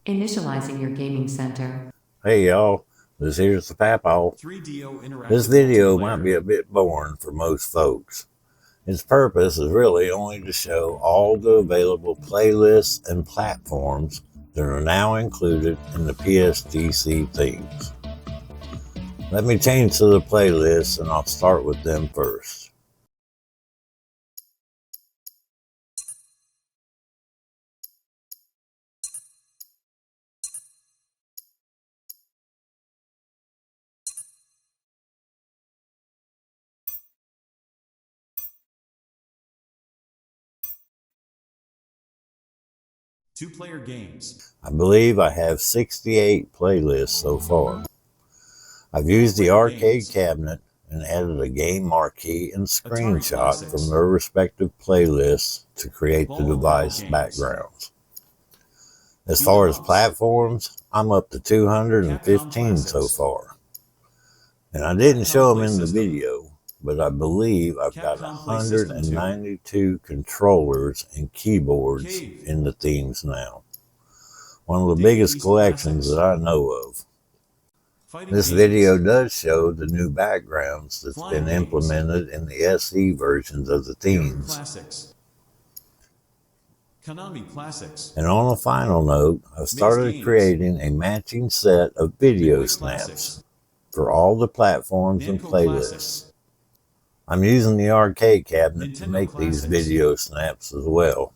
Initializing your gaming center. Hey y'all, this here's the Papaw. 3DO interactive This video might multiplayer. be a bit boring for most folks. Its purpose is really only to show all the available playlists and platforms that are now included in the PSGC themes. Let me change to the playlists and I'll start with them first. Two-player games. I believe I have 68 playlists so far. I've used the arcade cabinet and added a game marquee and screenshot from their respective playlists to create the device backgrounds. As far as platforms, I'm up to 215 so far. And I didn't show them in the video, but I believe I've got 192 controllers and keyboards in the themes now. One of the biggest collections that I know of. This video does show the new backgrounds that's been implemented in the SE versions of the themes. Konami Classics. And on a final note, I've started creating a matching set of video snaps for all the platforms and playlists. I'm using the arcade cabinet to make these video snaps as well.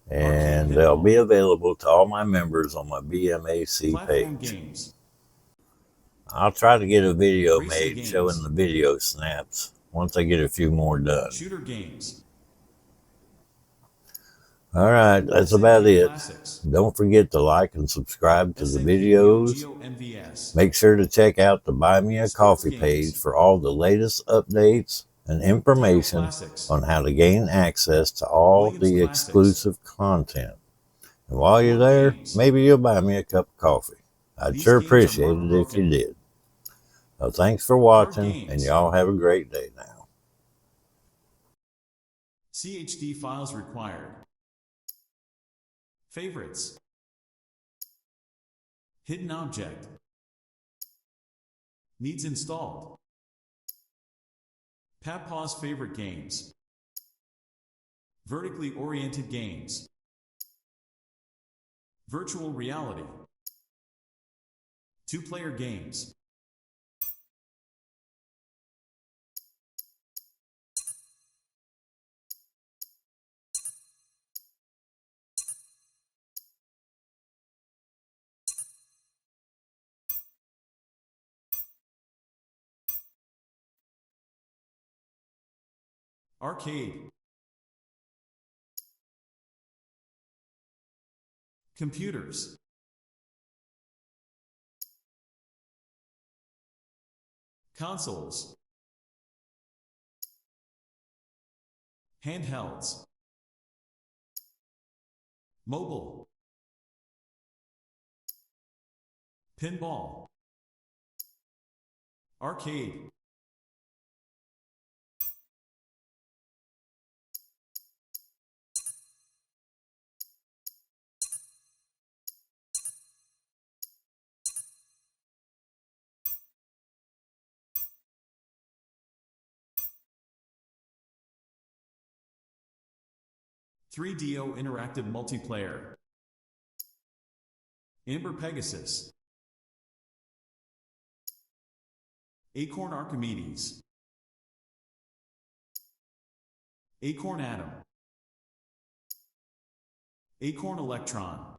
And they'll be available to all my members on my BMAC page. I'll try to get a video made showing the video snaps once I get a few more done. Shooter games. Alright, that's about it. Don't forget to like and subscribe to the videos. Make sure to check out the Buy Me a Coffee page for all the latest updates and information on how to gain access to all the exclusive content. And while you're there, maybe you'll buy me a cup of coffee. I'd sure appreciate it if you did. So thanks for watching, and y'all have a great day now. CHD files required. Favorites. Hidden object. Needs installed. Papaw's favorite games. Vertically oriented games. Virtual reality. Two-player games. Arcade. Computers. Consoles. Handhelds. Mobile. Pinball. Arcade. Three-DO interactive multiplayer. Amber Pegasus. Acorn Archimedes. Acorn Atom. Acorn Electron.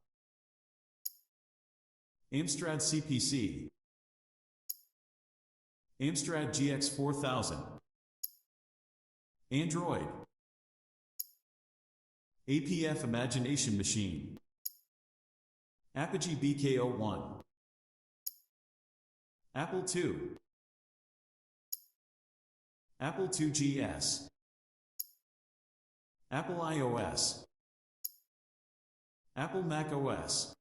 Amstrad CPC. Amstrad GX 4000. Android. APF Imagination Machine. Apogee BK01. Apple II. Apple II GS. Apple iOS. Apple Mac OS.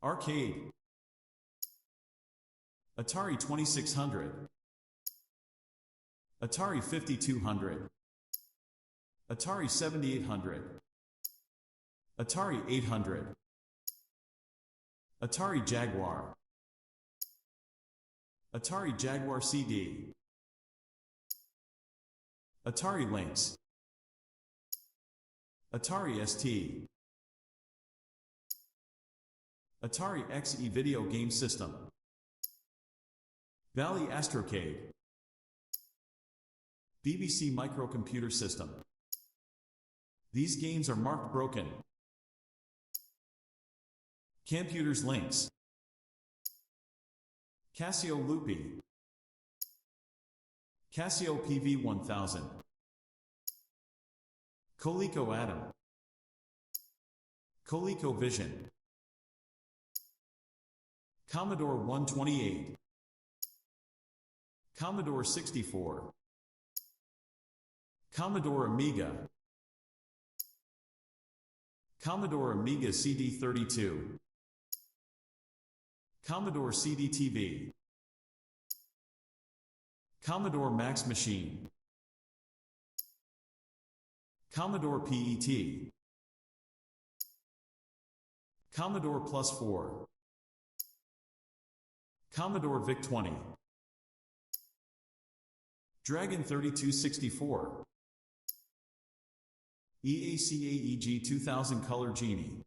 Arcade. Atari 2600. Atari 5200. Atari 7800. Atari 800. Atari Jaguar. Atari Jaguar CD. Atari Lynx. Atari ST. Atari XE video game system. Valley Astrocade. BBC microcomputer system. These games are marked broken. Computers Lynx. Casio Loopy. Casio PV1000. Coleco Atom. Coleco Vision. Commodore 128. Commodore 64. Commodore Amiga. Commodore Amiga CD32. Commodore CD-TV. Commodore Max Machine. Commodore PET. Commodore Plus 4. Commodore VIC-20. Dragon 3264. EACAEG 2000 Color Genie.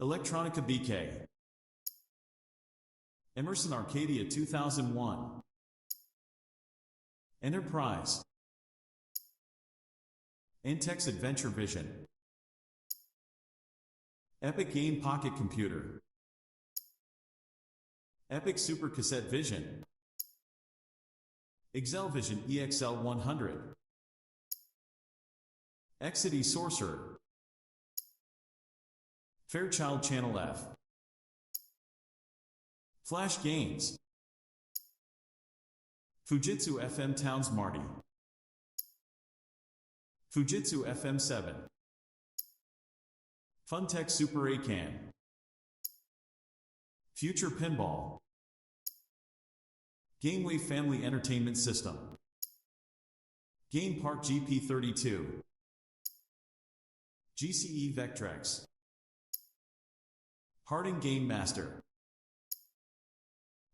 Electronica BK. Emerson Arcadia 2001. Enterprise. Entex Adventure Vision. Epic Game Pocket Computer. Epic Super Cassette Vision. Excelvision EXL 100. Exidy Sorcerer. Fairchild Channel F. Flash Games. Fujitsu FM Towns Marty. Fujitsu FM 7. Funtech Super ACAN. Future Pinball. GameWave Family Entertainment System. Game Park GP32. GCE Vectrex. Harding Game Master.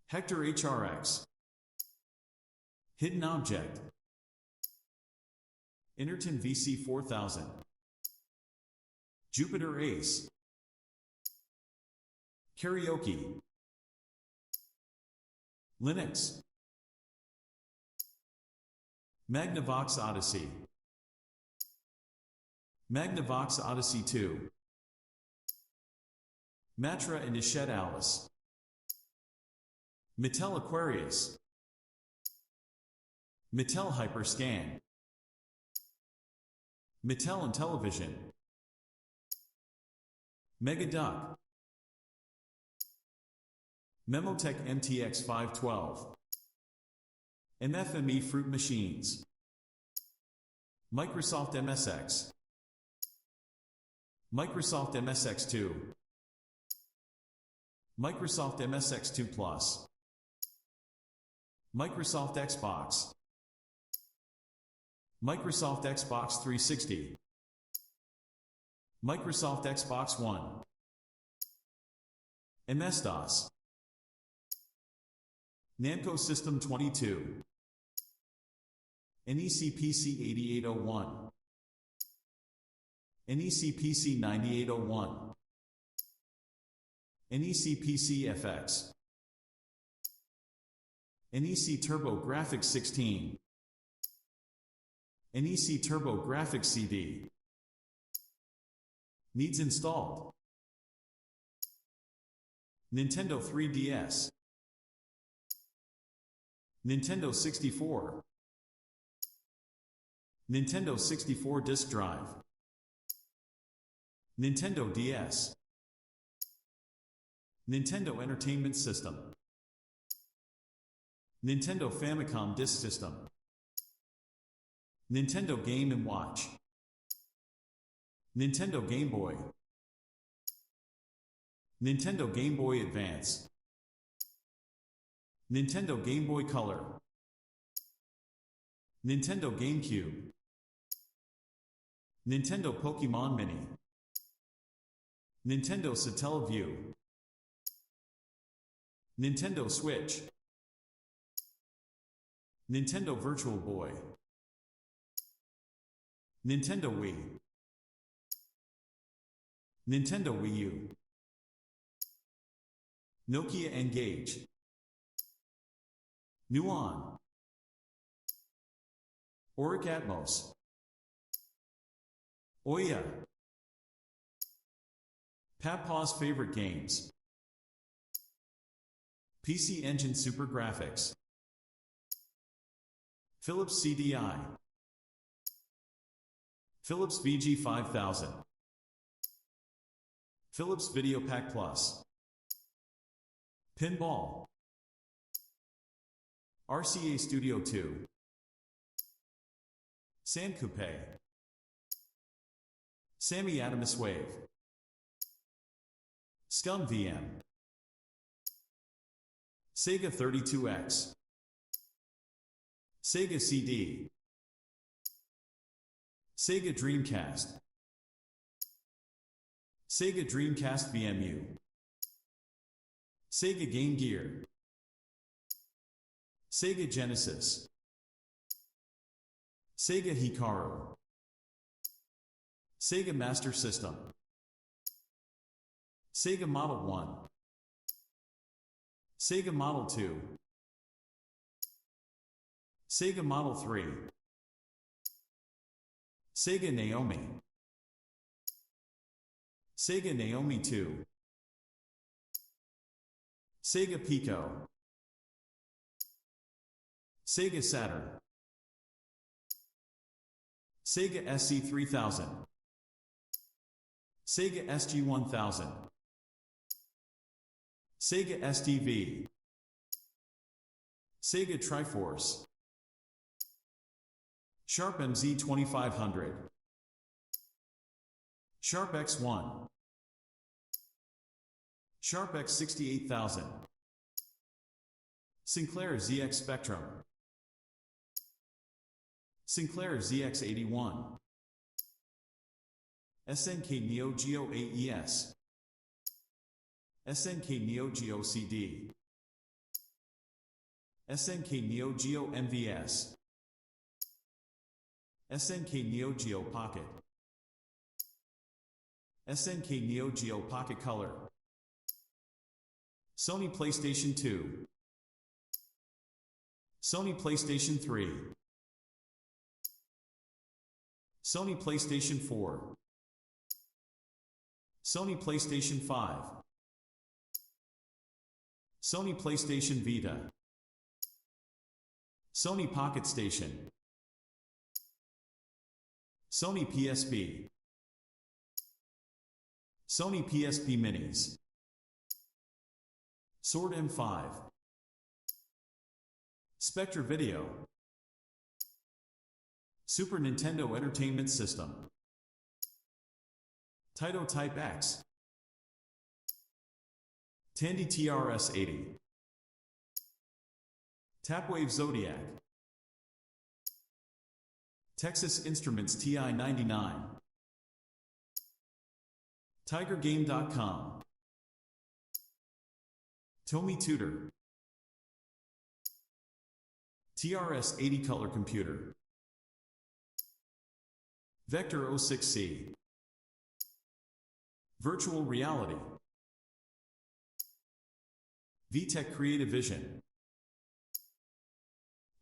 Hector HRX. Hidden Object. Interton VC4000. Jupiter Ace. Karaoke. Linux. Magnavox Odyssey. Magnavox Odyssey 2. Matra and Ishet Alice. Mattel Aquarius. Mattel Hyperscan. Mattel and Television. Megaduck. Memotech MTX 512. MFME Fruit Machines. Microsoft MSX. Microsoft MSX2. Microsoft MSX2 Plus. Microsoft Xbox. Microsoft Xbox 360. Microsoft Xbox One. MS-DOS. Namco System 22. NEC PC 8801. NEC PC 9801. NEC PC FX. NEC Turbo Graphics 16. NEC Turbo Graphics CD. Needs installed. Nintendo 3DS. Nintendo 64. Nintendo 64 disk drive. Nintendo DS. Nintendo Entertainment System. Nintendo Famicom Disk System. Nintendo Game & Watch. Nintendo Game Boy. Nintendo Game Boy Advance. Nintendo Game Boy Color. Nintendo GameCube. Nintendo Pokemon Mini. Nintendo Satellaview, Nintendo Switch, Nintendo Virtual Boy, Nintendo Wii, Nintendo Wii U, Nokia Engage, Nuon, Auric Atmos, Ouya, Papaw's Favorite Games, PC Engine Super Graphics, Philips CDI, Philips VG5000, Philips VideoPack Plus, Pinball, RCA Studio 2, Sam Coupe, Sammy Adamus Wave, Scum VM, Sega 32X, Sega CD, Sega Dreamcast, Sega Dreamcast VMU, Sega Game Gear, Sega Genesis, Sega Hikaru, Sega Master System, Sega Model 1, Sega Model 2, Sega Model 3, Sega Naomi, Sega Naomi 2, Sega Pico, Sega Saturn, Sega SC3000, Sega SG1000, Sega STV, Sega Triforce, Sharp MZ2500, Sharp X1, Sharp X68000, Sinclair ZX Spectrum, Sinclair ZX81, SNK Neo Geo AES, SNK Neo Geo CD, SNK Neo Geo MVS, SNK Neo Geo Pocket, SNK Neo Geo Pocket Color, Sony PlayStation 2, Sony PlayStation 3, Sony PlayStation 4, Sony PlayStation 5, Sony PlayStation Vita, Sony Pocket Station, Sony PSP, Sony PSP Minis, Sword M5, Spectra Video, Super Nintendo Entertainment System, Taito Type X, Tandy TRS-80, Tapwave Zodiac, Texas Instruments TI-99, TigerGame.com, Tomy Tutor, TRS-80 Color Computer, Vector 06C, Virtual Reality, VTech Creative Vision,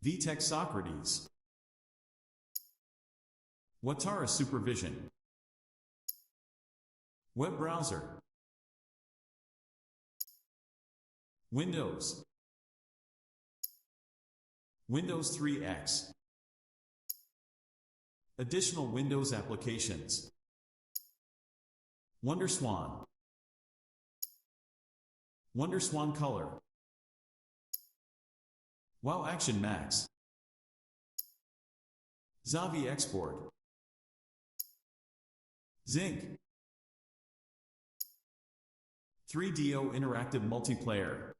VTech Socrates, Watara Supervision, Web Browser, Windows, Windows 3X, Additional Windows applications, WonderSwan, WonderSwan Color, WoW Action Max, Zavi Export, Zinc, 3DO Interactive Multiplayer,